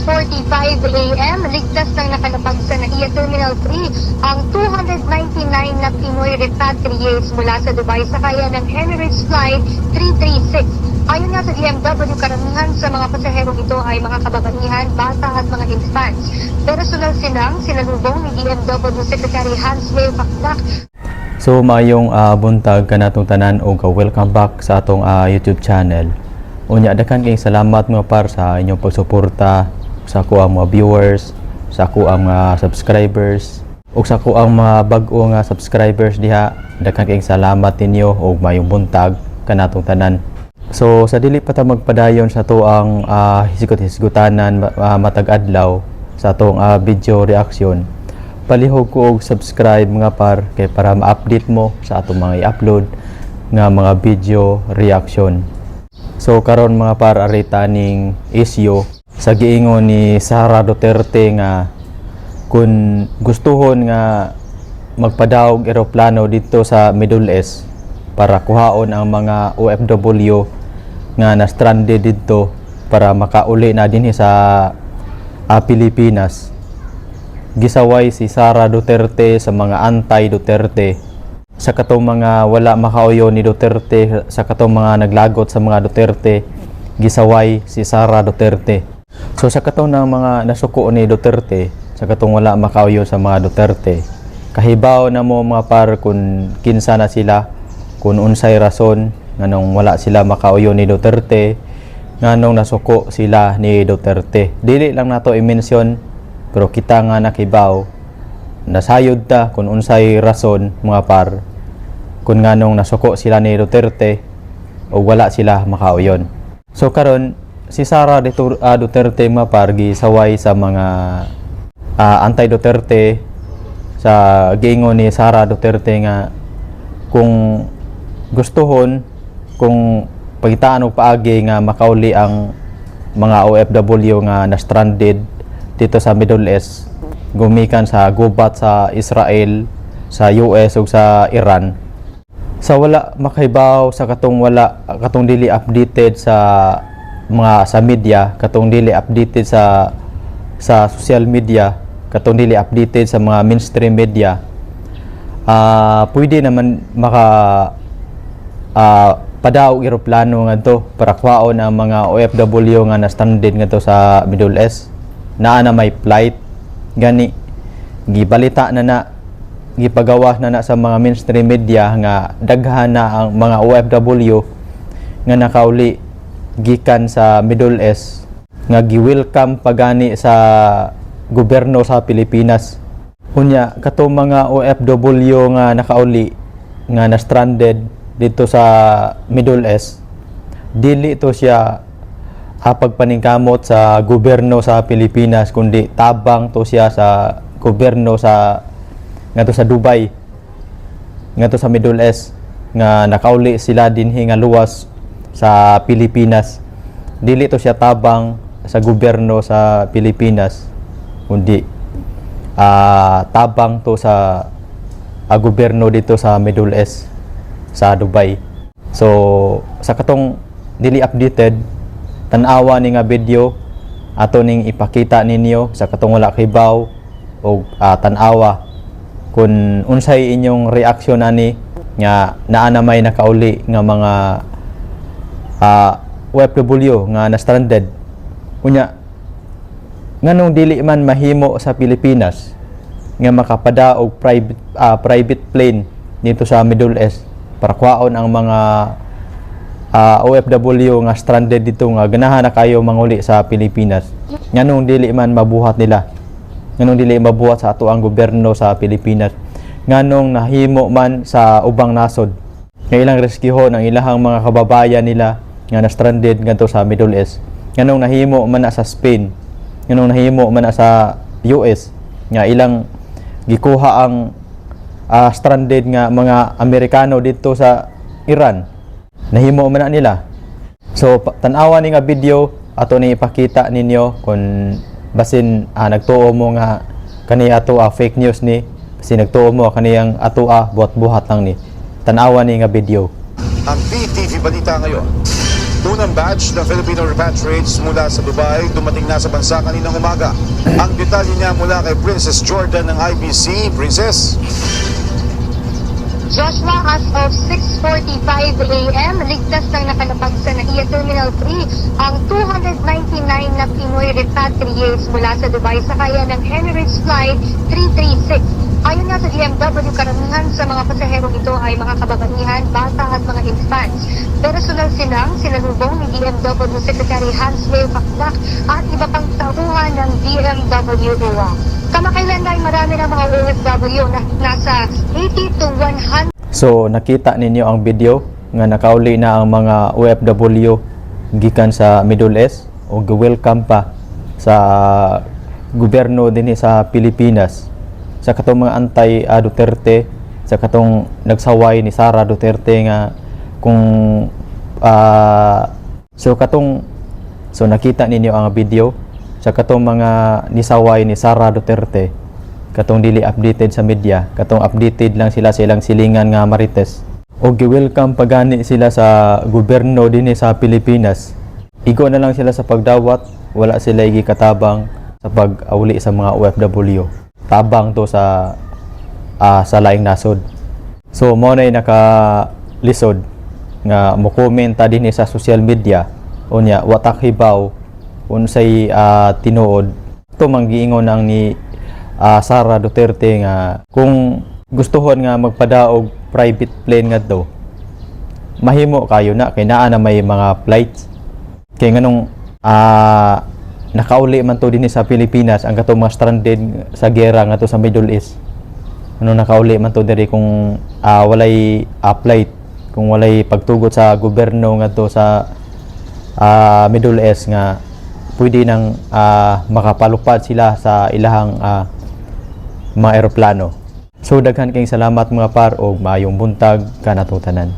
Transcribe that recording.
6:45 a.m., ligtas ng nakalapag sa NAIA Terminal 3 ang 299 na Pinoy repatriates mula sa Dubai sakaya ng Emirates Flight 336. Ayon nga sa DMW, karamihan sa mga pasaherong ito ay mga kababaihan, bata at mga infants. Personal silang sinalubong ni DMW Secretary Hans Leo Pakdak. So mayong buntag kanatong tanan o welcome back sa atong YouTube channel. Unya daghang kayong salamat mga par sa inyong pagsuporta sa ako ang mga viewers, sa ako ang mga subscribers, ug sa ako ang mga bag-o nga subscribers diha. Daghang kayong salamat ninyo og mayong buntag kanatong tanan. So sa dili pa ta magpadayon sa to ang hisgot-hisgotanan matag adlaw sa atong video reaction, palihog ko og subscribe mga par kay para ma-update mo sa atong mga i-upload nga mga video reaction. So karon mga par, arita ning issue sa giingon ni Sara Duterte nga kung gustuhon nga magpadaog eroplano dito sa Middle East para kuhaon ang mga OFW nga na stranded dito para makauli na dinhi sa Pilipinas. Gisaway si Sara Duterte sa mga anti-Duterte, sa katong mga wala makauyo ni Duterte, sa katong mga naglagot sa mga Duterte. Gisaway si Sara Duterte. So sa katong ng mga nasuko ni Duterte, sa katong wala makauyo sa mga Duterte, kahibaw na mo mga par kung kinsa na sila, kung unsay rason nganong wala sila makauyo ni Duterte, nganong nasuko sila ni Duterte. Dili lang nato i-mention, pero kita nga nakibaw, nasayod ta kung unsay rason mga par, kung nganong nasuko sila ni Duterte o wala sila makauyon. So karon si Sara Duterte mga par, gisaway sa mga anti-Duterte sa giingon ni Sara Duterte nga kung gustuhon, kung pagitaan og paagi nga makauli ang mga OFW nga na stranded dito sa Middle East, gumikan sa gubat sa Israel, sa US ug sa Iran. Sa wala makahibaw, sa katong dili updated sa mga sa media, katong dili updated sa social media, katong dili updated sa mga mainstream media, pwede naman padaog eroplano ngadto para kuhaon ang mga OFW nga na stranded ngadto sa Middle East. Naa na may flight gani, gibalita na gipagawas na sa mga mainstream media nga daghan na ang mga OFW nga nakauli gikan sa Middle East nga gi-welcome pagani sa gobyerno sa Pilipinas. Unya katong mga OFW nga nakauli nga na stranded dito sa Middle East, dili to siya pagpaningkamot sa gobyerno sa Pilipinas, kundi tabang to siya sa gobyerno sa ngadto sa Dubai, ngadto sa Middle East nga nakauli sila dinhi nga luwas sa Pilipinas. Dili to siya tabang sa gobyerno sa Pilipinas, kundi tabang to sa gobyerno dito sa Middle East, sa Dubai. So sa katong dili updated, tan-awa ni nga video ato ning ipakita ninyo sa katong wala kibaw o tan-awa kung unsay inyong reaksyon ani nga naa na may nakauli nga mga OFW nga na stranded. Unya nganong dili man mahimo sa Pilipinas nga makapada og private plane dito sa Middle East para kuhaon ang mga OFW nga stranded dito nga ganahan na kayo manguli sa Pilipinas. Nganong dili man mabuhat nila, nganong dili mabuhat sa ato ang gobyerno sa Pilipinas, nganong nahimo man sa ubang nasod nga ilang reskyuhon ang ilahang mga kababayan nila nga na stranded ngadto sa Middle East. Nganong nahimo man na sa Spain, nganong nahimo man na sa US nga ilang gikuha ang stranded nga mga Amerikano dito sa Iran. Nahimo man na nila. So tan-awa ni nga video ato ni ipakita ninyo kung basin nagtuo mo nga kani ato fake news ni, basin nagtuo mo kaniyang ato buhat-buhat lang ni. Tan-awa ni nga video. Ang PTV Balita ngayon. Unang batch ng Filipino repatriates mula sa Dubai dumating na sa bansa kaninang umaga. Ang detalye niya mula kay Princess Jordan ng IBC. Princess? Joshua, as of 6:45 a.m., ligtas ng nakalapag sa NAIA Terminal 3 ang 299 na Pinoy repatriates mula sa Dubai sakaya ng Emirates Flight 336. Ayon nga sa DMW, karamihan sa mga pasaherong ito ay mga kababaihan, bata at mga infants. Personal silang sinalubong ni DMW Secretary Hans Leo Paclac at iba pang tauhan ng DMW UWA. Kamakailan ay marami ng mga OFW na nasa 80 to 100. So nakita ninyo ang video nga nakauli na ang mga OFW gikan sa Middle East o welcome pa sa gobyerno dinhi sa Pilipinas sa katong mga antay Duterte, sa katong nagsaway ni Sara Duterte nga kung so nakita ninyo ang video sa katong mga nisaway ni Sara Duterte, katong dili updated sa media, katong updated lang sila sa ilang silingan nga marites o gi-welcome pagani sila sa gobyerno dinhi sa Pilipinas. Igo na lang sila sa pagdawat, wala sila gikatabang sa pag-auli sa mga OFW. Tabang to sa laing nasod. So mo na nakalisod nga mo komenta dinhi sa social media unya watak hibaw unsay tinuod to manggiingon ang ni Sara Duterte nga kung gustuhon nga magpadaog private plane ngadto mahimo kayo na kay naa na may mga flights kay nganong nakauli man to dinhi sa Pilipinas ang katong mga stranded sa gera nga to sa Middle East. Ano nakauli man to diri kung walay flight, kung walay pagtugot sa gobyerno nga to sa Middle East nga pwede nang makapalupad sila sa ilahang mga eroplano. So daghan kayong salamat mga par og maayong buntag kanatong tanan.